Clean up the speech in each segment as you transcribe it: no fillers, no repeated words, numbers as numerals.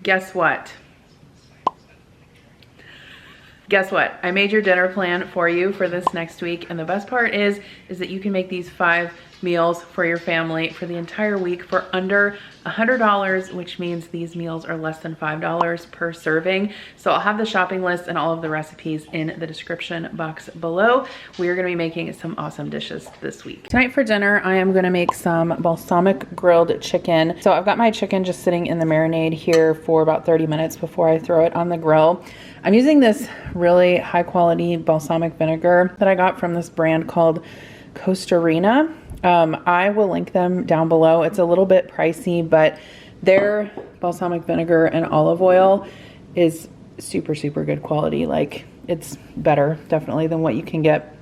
guess what? Guess what? I made your dinner plan for you for this next week. And the best part is that you can make these 5 meals for your family for the entire week for under $100, which means these meals are less than $5 per serving. So I'll have the shopping list and all of the recipes in the description box below. We are gonna be making some awesome dishes this week. Tonight for dinner, I am gonna make some balsamic grilled chicken. So I've got my chicken just sitting in the marinade here for about 30 minutes before I throw it on the grill. I'm using this really high quality balsamic vinegar that I got from this brand called Costa Rica. I will link them down below. It's a little bit pricey, but their balsamic vinegar and olive oil is super, super good quality. Like, it's better definitely than what you can get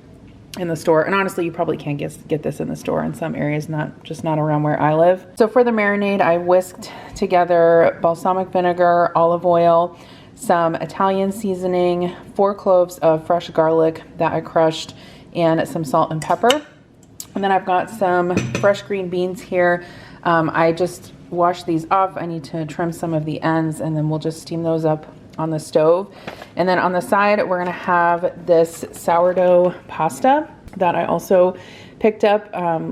in the store. And honestly, you probably can't get this in the store in some areas, just not around where I live. So for the marinade, I whisked together balsamic vinegar, olive oil, some Italian seasoning, 4 cloves of fresh garlic that I crushed, and some salt and pepper. And then I've got some fresh green beans here. I just washed these off. I need to trim some of the ends, and then we'll just steam those up on the stove. And then on the side, we're gonna have this sourdough pasta that I also picked up.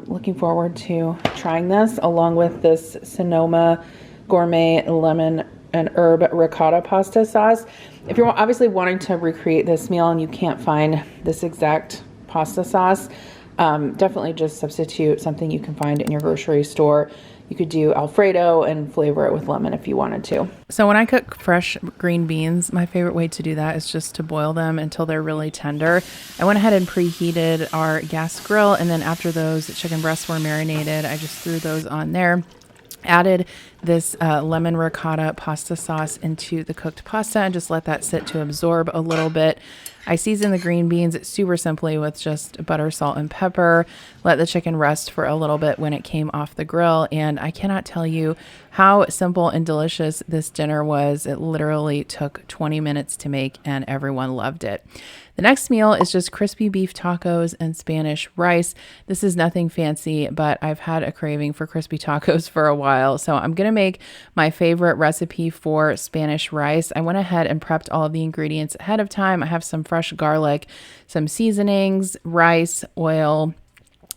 Looking forward to trying this, along with this Sonoma gourmet lemon and herb ricotta pasta sauce. If you're obviously wanting to recreate this meal and you can't find this exact pasta sauce, definitely just substitute something you can find in your grocery store. You could do Alfredo and flavor it with lemon if you wanted to. So when I cook fresh green beans, my favorite way to do that is just to boil them until they're really tender. I went ahead and preheated our gas grill, and then after those chicken breasts were marinated, I just threw those on there. Added this lemon ricotta pasta sauce into the cooked pasta and just let that sit to absorb a little bit. I seasoned the green beans super simply with just butter, salt, and pepper. Let the chicken rest for a little bit when it came off the grill. And I cannot tell you how simple and delicious this dinner was. It literally took 20 minutes to make and everyone loved it. The next meal is just crispy beef tacos and Spanish rice. This is nothing fancy, but I've had a craving for crispy tacos for a while. So I'm going to make my favorite recipe for Spanish rice. I went ahead and prepped all of the ingredients ahead of time. I have some fresh garlic, some seasonings, rice, oil,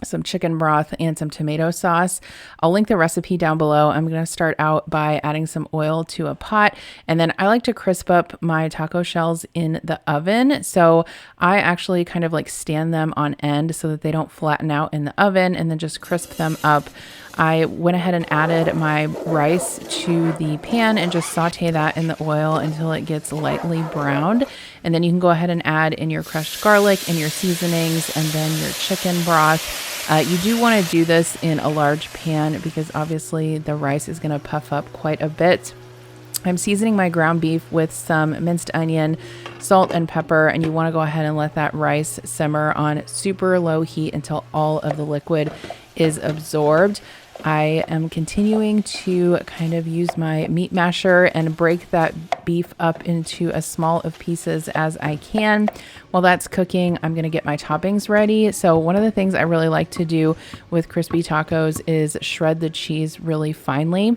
some chicken broth, and some tomato sauce. I'll link the recipe down below. I'm going to start out by adding some oil to a pot, and then I like to crisp up my taco shells in the oven. So I actually kind of like stand them on end so that they don't flatten out in the oven, and then just crisp them up. I went ahead and added my rice to the pan and just saute that in the oil until it gets lightly browned. And then you can go ahead and add in your crushed garlic and your seasonings and then your chicken broth. You do want to do this in a large pan because obviously the rice is going to puff up quite a bit. I'm seasoning my ground beef with some minced onion, salt, and pepper, and you want to go ahead and let that rice simmer on super low heat until all of the liquid is absorbed. I am continuing to kind of use my meat masher and break that beef up into as small of pieces as I can. While that's cooking, I'm going to get my toppings ready. So one of the things I really like to do with crispy tacos is shred the cheese really finely.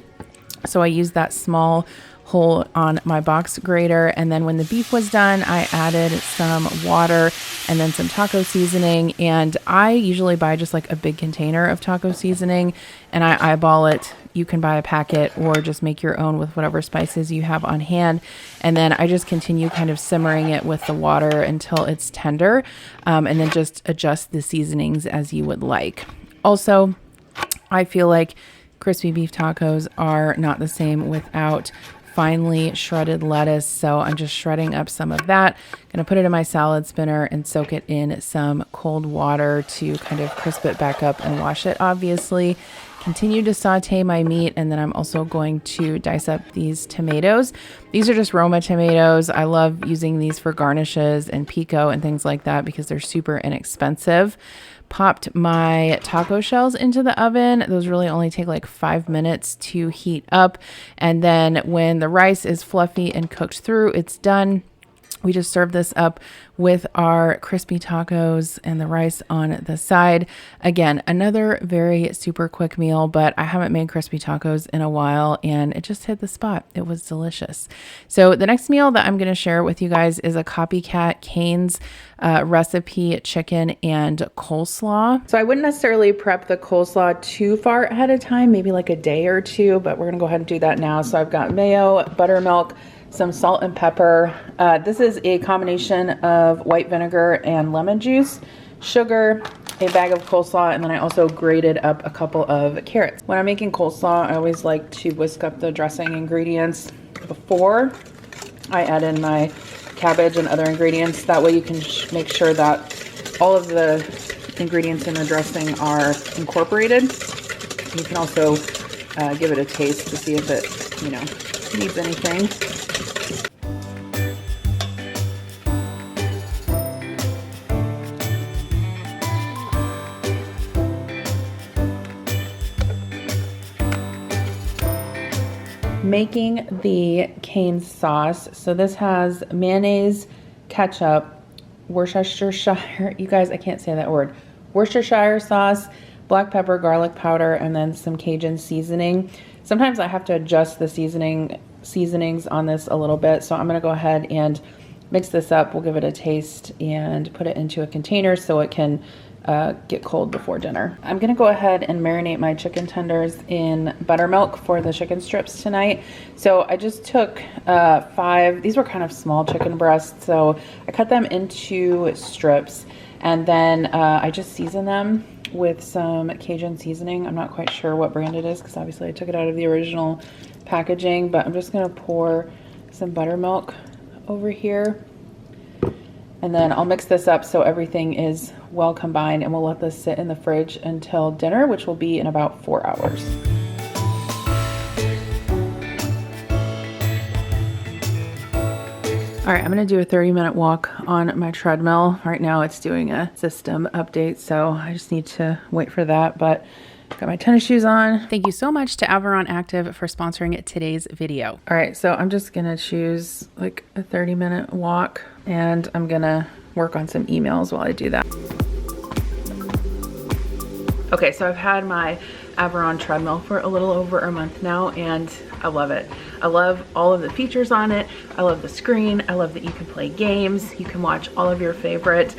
So I use that small hole on my box grater, and then when the beef was done, I added some water and then some taco seasoning. And I usually buy just like a big container of taco seasoning and I eyeball it. You can buy a packet or just make your own with whatever spices you have on hand. And then I just continue kind of simmering it with the water until it's tender, and then just adjust the seasonings as you would like. Also, I feel like crispy beef tacos are not the same without finely shredded lettuce. So I'm just shredding up some of that. Gonna put it in my salad spinner and soak it in some cold water to kind of crisp it back up and wash it, obviously. Continue to saute my meat, and then I'm also going to dice up these tomatoes. These are just Roma tomatoes. I love using these for garnishes and pico and things like that because they're super inexpensive. Popped my taco shells into the oven. Those really only take like 5 minutes to heat up. And then when the rice is fluffy and cooked through, it's done. We just served this up with our crispy tacos and the rice on the side. Again, another very super quick meal, but I haven't made crispy tacos in a while and it just hit the spot. It was delicious. So the next meal that I'm going to share with you guys is a copycat Cane's recipe chicken and coleslaw. So I wouldn't necessarily prep the coleslaw too far ahead of time, maybe like a day or two, but we're going to go ahead and do that now. So I've got mayo, buttermilk, some salt and pepper. This is a combination of white vinegar and lemon juice, sugar, a bag of coleslaw, and then I also grated up a couple of carrots. When I'm making coleslaw, I always like to whisk up the dressing ingredients before I add in my cabbage and other ingredients. That way you can make sure that all of the ingredients in the dressing are incorporated. You can also give it a taste to see if it, you know, needs anything. Making the Cane's sauce. So this has mayonnaise, ketchup, Worcestershire, you guys, I can't say that word, Worcestershire sauce, black pepper, garlic powder, and then some Cajun seasoning. Sometimes I have to adjust the seasonings on this a little bit, so I'm gonna go ahead and mix this up. We'll give it a taste and put it into a container so it can get cold before dinner. I'm gonna go ahead and marinate my chicken tenders in buttermilk for the chicken strips tonight. So I just took 5, these were kind of small chicken breasts, so I cut them into strips and then I just season them with some Cajun seasoning. I'm not quite sure what brand it is because obviously I took it out of the original packaging, but I'm just gonna pour some buttermilk over here. And then I'll mix this up so everything is well combined, and we'll let this sit in the fridge until dinner, which will be in about 4 hours. All right, I'm gonna do a 30-minute walk on my treadmill. Right now it's doing a system update, so I just need to wait for that, but got my tennis shoes on. Thank you so much to Averon Active for sponsoring today's video. All right, so I'm just gonna choose like a 30-minute walk and I'm gonna work on some emails while I do that. Okay, so I've had my Averon treadmill for a little over a month now and I love it. I love all of the features on it. I love the screen. I love that you can play games. You can watch all of your favorite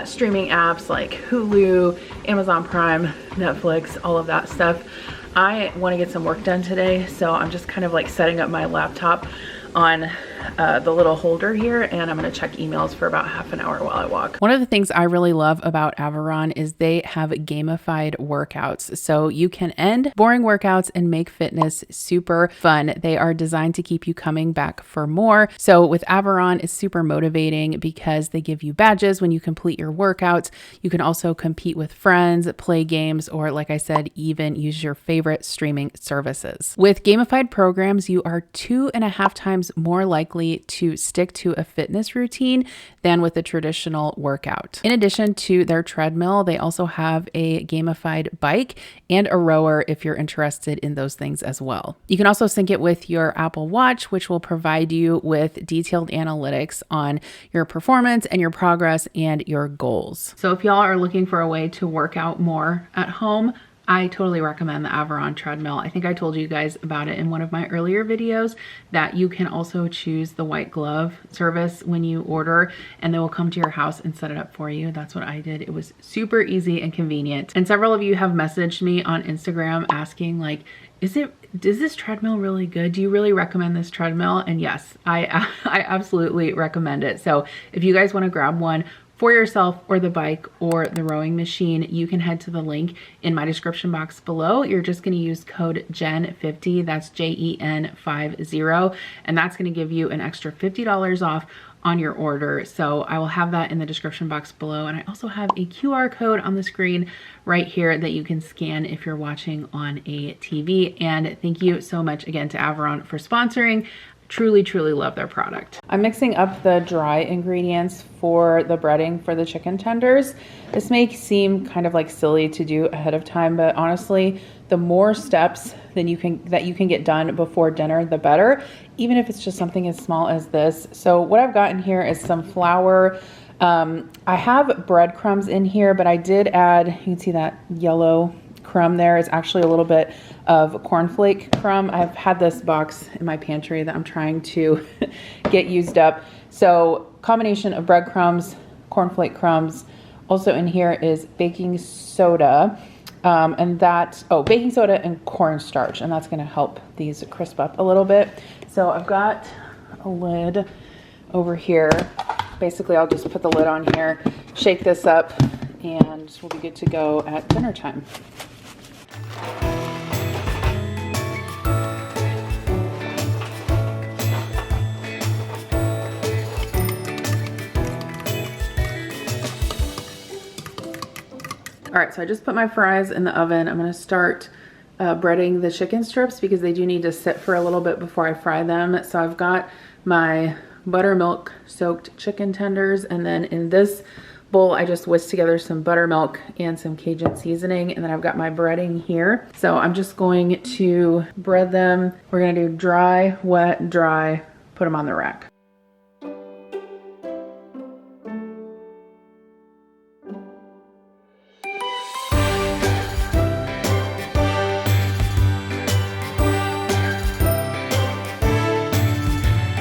streaming apps like Hulu, Amazon Prime, Netflix, all of that stuff. I want to get some work done today, so I'm just kind of like setting up my laptop on the little holder here, and I'm gonna check emails for about half an hour while I walk. One of the things I really love about Averon is they have gamified workouts. So you can end boring workouts and make fitness super fun. They are designed to keep you coming back for more. So with Averon, it's super motivating because they give you badges when you complete your workouts. You can also compete with friends, play games, or like I said, even use your favorite streaming services. With gamified programs, you are 2.5 times more likely to stick to a fitness routine than with a traditional workout. In addition to their treadmill, they also have a gamified bike and a rower if you're interested in those things as well. You can also sync it with your Apple Watch, which will provide you with detailed analytics on your performance and your progress and your goals. So if y'all are looking for a way to work out more at home, I totally recommend the Averon treadmill. I think I told you guys about it in one of my earlier videos that you can also choose the white glove service when you order and they will come to your house and set it up for you. That's what I did. It was super easy and convenient. And several of you have messaged me on Instagram asking like, is this treadmill really good? Do you really recommend this treadmill? And yes, I absolutely recommend it. So if you guys want to grab one for yourself or the bike or the rowing machine, you can head to the link in my description box below. You're just going to use code JEN50, that's JEN50, and that's going to give you an extra $50 off on your order. So I will have that in the description box below. And I also have a QR code on the screen right here that you can scan if you're watching on a TV. And thank you so much again to Averon for sponsoring. Truly, truly love their product. I'm mixing up the dry ingredients for the breading for the chicken tenders. This may seem kind of like silly to do ahead of time, but honestly, the more steps that you can get done before dinner, the better, even if it's just something as small as this. So what I've got in here is some flour. I have breadcrumbs in here, but I did add, you can see that yellow crumb there is actually a little bit of cornflake crumb. I've had this box in my pantry that I'm trying to get used up. So combination of breadcrumbs, cornflake crumbs. Also in here is baking soda, baking soda and cornstarch, and that's going to help these crisp up a little bit. So I've got a lid over here. Basically, I'll just put the lid on here, shake this up, and we'll be good to go at dinner time. All right, so I just put my fries in the oven. I'm gonna start breading the chicken strips because they do need to sit for a little bit before I fry them. So I've got my buttermilk soaked chicken tenders, and then in this bowl I just whisked together some buttermilk and some Cajun seasoning, and then I've got my breading here. So I'm just going to bread them. We're gonna do dry, wet, dry, put them on the rack.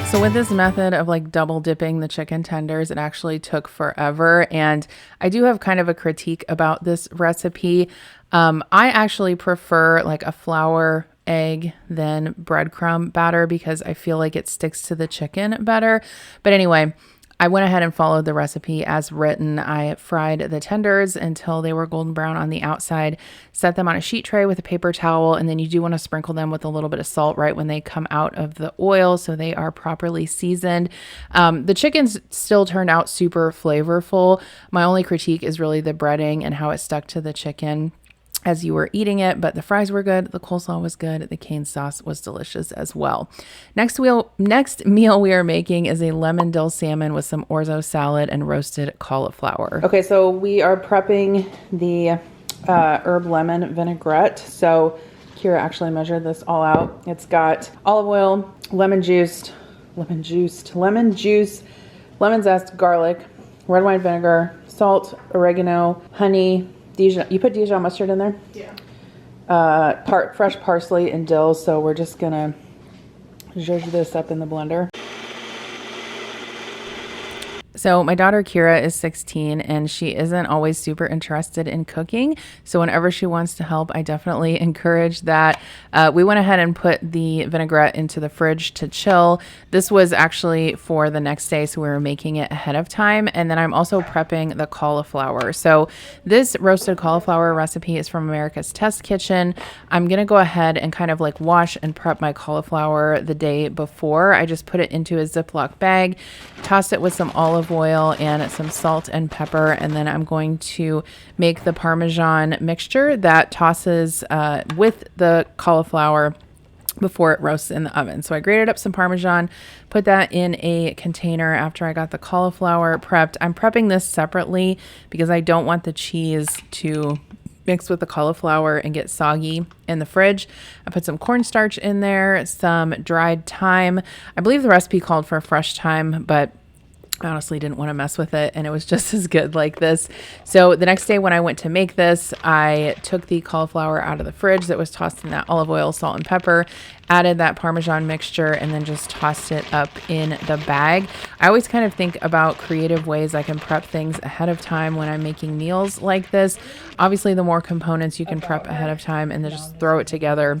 So with this method of like double dipping the chicken tenders, it actually took forever. And I do have kind of a critique about this recipe. I actually prefer like a flour, egg, than breadcrumb batter because I feel like it sticks to the chicken better. But anyway, I went ahead and followed the recipe as written. I fried the tenders until they were golden brown on the outside, set them on a sheet tray with a paper towel, and then you do want to sprinkle them with a little bit of salt right when they come out of the oil so they are properly seasoned. The chickens still turned out super flavorful. My only critique is really the breading and how it stuck to the chicken as you were eating it, but the fries were good, the coleslaw was good, the cane sauce was delicious as well. Next meal we are making is a lemon dill salmon with some orzo salad and roasted cauliflower. Okay, so we are prepping the herb lemon vinaigrette. So Kira actually measured this all out. It's got olive oil, lemon juice, lemon zest, garlic, red wine vinegar, salt, oregano, honey, Dijon. You put Dijon mustard in there? Yeah. Fresh parsley and dill. So we're just gonna zhuzh this up in the blender. So my daughter Kira is 16 and she isn't always super interested in cooking. So whenever she wants to help, I definitely encourage that. We went ahead and put the vinaigrette into the fridge to chill. This was actually for the next day, so we were making it ahead of time. And then I'm also prepping the cauliflower. So this roasted cauliflower recipe is from America's Test Kitchen. I'm going to go ahead and kind of like wash and prep my cauliflower the day before. I just put it into a Ziploc bag, tossed it with some olive oil and some salt and pepper, and then I'm going to make the Parmesan mixture that tosses with the cauliflower before it roasts in the oven. So I grated up some Parmesan, put that in a container after I got the cauliflower prepped. I'm prepping this separately because I don't want the cheese to mix with the cauliflower and get soggy in the fridge. I put some cornstarch in there, some dried thyme. I believe the recipe called for fresh thyme, but I honestly didn't want to mess with it, and it was just as good like this. So the next day when I went to make this, I took the cauliflower out of the fridge that was tossed in that olive oil, salt, and pepper, added that Parmesan mixture, and then just tossed it up in the bag. I always kind of think about creative ways I can prep things ahead of time when I'm making meals like this. Obviously, the more components you can prep ahead of time and then just throw it together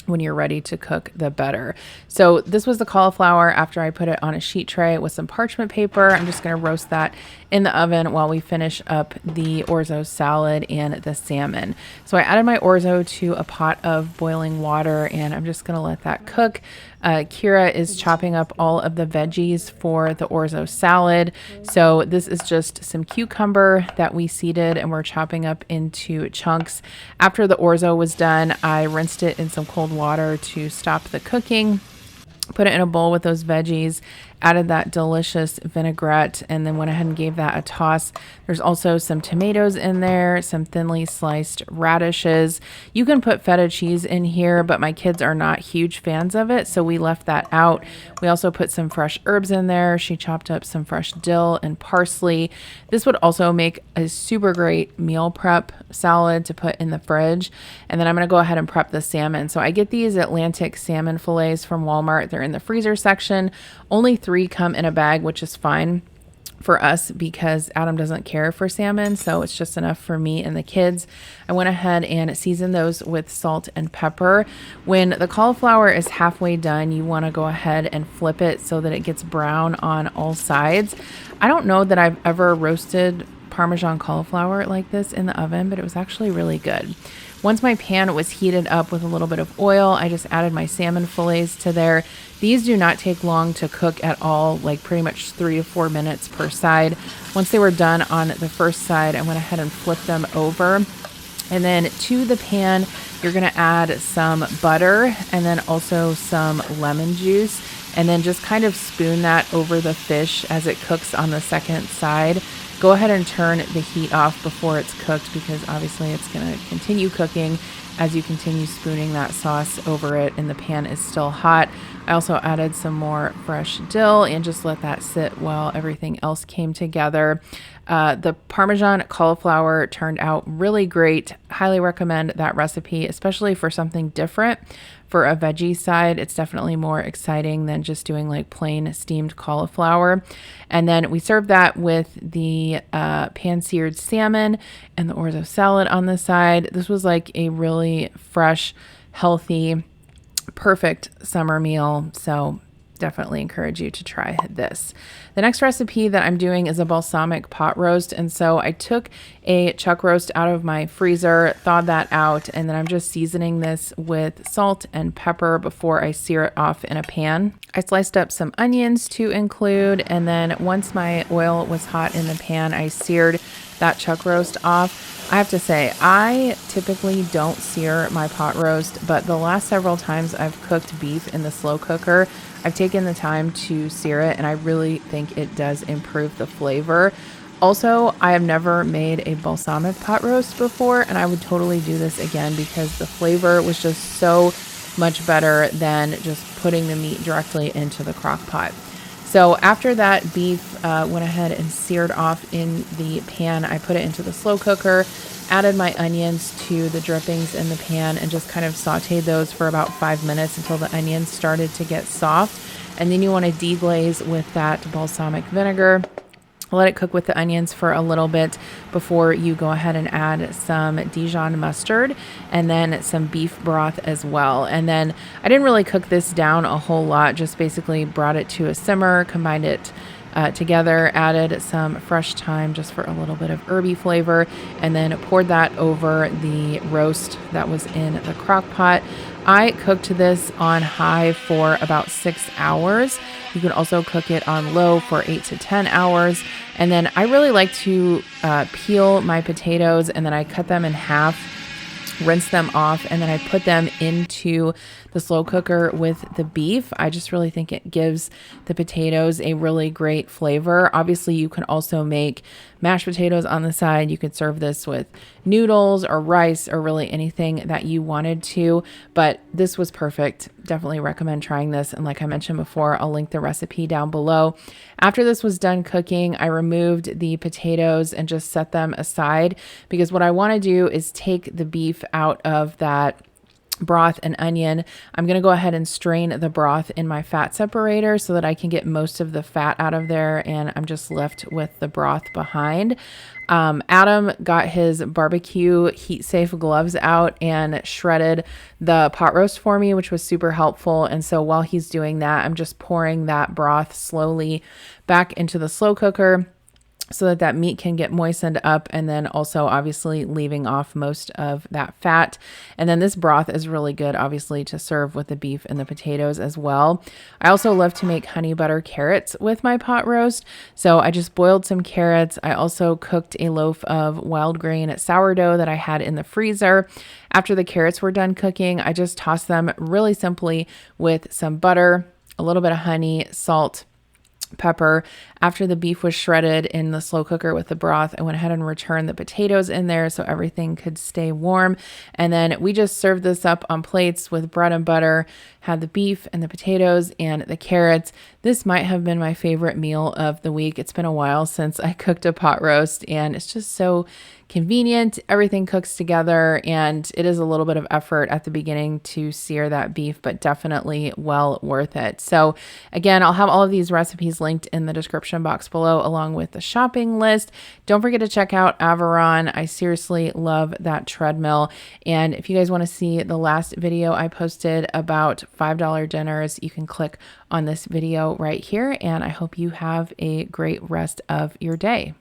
when you're ready to cook, the better. So this was the cauliflower after I put it on a sheet tray with some parchment paper. I'm just going to roast that in the oven while we finish up the orzo salad and the salmon. So I added my orzo to a pot of boiling water, and I'm just going to let that cook. Kira is chopping up all of the veggies for the orzo salad. So this is just some cucumber that we seeded and we're chopping up into chunks. After the orzo was done, I rinsed it in some cold water to stop the cooking. put it in a bowl with those veggies, added that delicious vinaigrette, and then went ahead and gave that a toss. There's also some tomatoes in there, some thinly sliced radishes. You can put feta cheese in here, but my kids are not huge fans of it, so we left that out. We also put some fresh herbs in there. She chopped up some fresh dill and parsley. This would also make a super great meal prep salad to put in the fridge. And then I'm going to go ahead and prep the salmon. So I get these Atlantic salmon fillets from Walmart. They're in the freezer section. Only 3 come in a bag, which is fine for us because Adam doesn't care for salmon, so it's just enough for me and the kids. I went ahead and seasoned those with salt and pepper. When the cauliflower is halfway done, you want to go ahead and flip it so that it gets brown on all sides. I don't know that I've ever roasted Parmesan cauliflower like this in the oven, but it was actually really good. Once my pan was heated up with a little bit of oil, I just added my salmon fillets to there. These do not take long to cook at all, like pretty much 3 to 4 minutes per side. Once they were done on the first side, I went ahead and flipped them over. And then to the pan, you're gonna add some butter and then also some lemon juice, and then just kind of spoon that over the fish as it cooks on the second side. Go ahead and turn the heat off before it's cooked because obviously it's going to continue cooking as you continue spooning that sauce over it and the pan is still hot. I also added some more fresh dill and just let that sit while everything else came together. The Parmesan cauliflower turned out really great. Highly recommend that recipe, especially for something different. For a veggie side, it's definitely more exciting than just doing like plain steamed cauliflower. And then we served that with the pan-seared salmon and the Orzo salad on the side. This was like a really fresh, healthy, perfect summer meal. So definitely encourage you to try this. The next recipe that I'm doing is a balsamic pot roast. And so I took a chuck roast out of my freezer, thawed that out, and then I'm just seasoning this with salt and pepper before I sear it off in a pan. I sliced up some onions to include, and then once my oil was hot in the pan, I seared that chuck roast off. I have to say, I typically don't sear my pot roast, but the last several times I've cooked beef in the slow cooker, I've taken the time to sear it, and I really think it does improve the flavor. Also, I have never made a balsamic pot roast before, and I would totally do this again because the flavor was just so much better than just putting the meat directly into the crock pot. So after that beef went ahead and seared off in the pan, I put it into the slow cooker, added my onions to the drippings in the pan, and just kind of sauteed those for about 5 minutes until the onions started to get soft. And then you want to deglaze with that balsamic vinegar. Let it cook with the onions for a little bit before you go ahead and add some Dijon mustard and then some beef broth as well. And then I didn't really cook this down a whole lot, just basically brought it to a simmer, combined it together, added some fresh thyme just for a little bit of herby flavor, and then poured that over the roast that was in the crock pot. I cooked this on high for about 6 hours. You can also cook it on low for 8 to 10 hours. And then I really like to peel my potatoes, and then I cut them in half, rinse them off, and then I put them into the slow cooker with the beef. I just really think it gives the potatoes a really great flavor. Obviously, you can also make mashed potatoes on the side. You could serve this with noodles or rice or really anything that you wanted to, but this was perfect. Definitely recommend trying this. And like I mentioned before, I'll link the recipe down below. After this was done cooking, I removed the potatoes and just set them aside because what I want to do is take the beef out of that broth and onion. I'm going to go ahead and strain the broth in my fat separator so that I can get most of the fat out of there, and I'm just left with the broth behind. Adam got his barbecue heat safe gloves out and shredded the pot roast for me, which was super helpful. And so while he's doing that, I'm just pouring that broth slowly back into the slow cooker so that that meat can get moistened up, and then also obviously leaving off most of that fat. And then this broth is really good, obviously, to serve with the beef and the potatoes as well. I also love to make honey butter carrots with my pot roast. So I just boiled some carrots. I also cooked a loaf of wild grain sourdough that I had in the freezer. After the carrots were done cooking, I just tossed them really simply with some butter, a little bit of honey, salt, pepper. After the beef was shredded in the slow cooker with the broth, I went ahead and returned the potatoes in there so everything could stay warm. And then we just served this up on plates with bread and butter, had the beef and the potatoes and the carrots. This might have been my favorite meal of the week. It's been a while since I cooked a pot roast, and it's just so convenient. Everything cooks together, and it is a little bit of effort at the beginning to sear that beef, but definitely well worth it. So again, I'll have all of these recipes linked in the description box below, along with the shopping list. Don't forget to check out Averon. I seriously love that treadmill. And if you guys want to see the last video I posted about $5 dinners, you can click on this video right here. And I hope you have a great rest of your day.